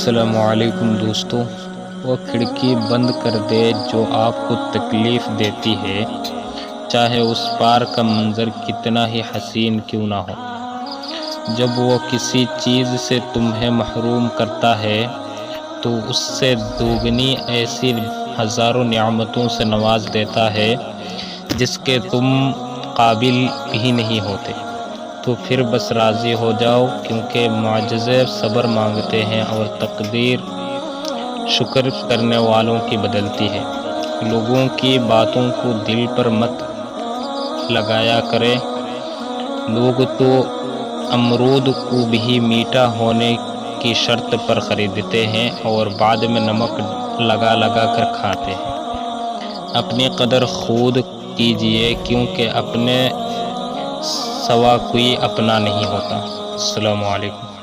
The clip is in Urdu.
السلام علیکم دوستو، وہ کھڑکی بند کر دے جو آپ کو تکلیف دیتی ہے، چاہے اس پار کا منظر کتنا ہی حسین کیوں نہ ہو۔ جب وہ کسی چیز سے تمہیں محروم کرتا ہے تو اس سے دوگنی ایسی ہزاروں نعمتوں سے نواز دیتا ہے جس کے تم قابل بھی نہیں ہوتے۔ تو پھر بس راضی ہو جاؤ، کیونکہ معجزے صبر مانگتے ہیں اور تقدیر شکر کرنے والوں کی بدلتی ہے۔ لوگوں کی باتوں کو دل پر مت لگایا کرے، لوگ تو امرود کو بھی میٹھا ہونے کی شرط پر خریدتے ہیں اور بعد میں نمک لگا لگا کر کھاتے ہیں۔ اپنی قدر خود کیجئے، کیونکہ اپنے سوا کوئی اپنا نہیں ہوتا۔ السلام علیکم۔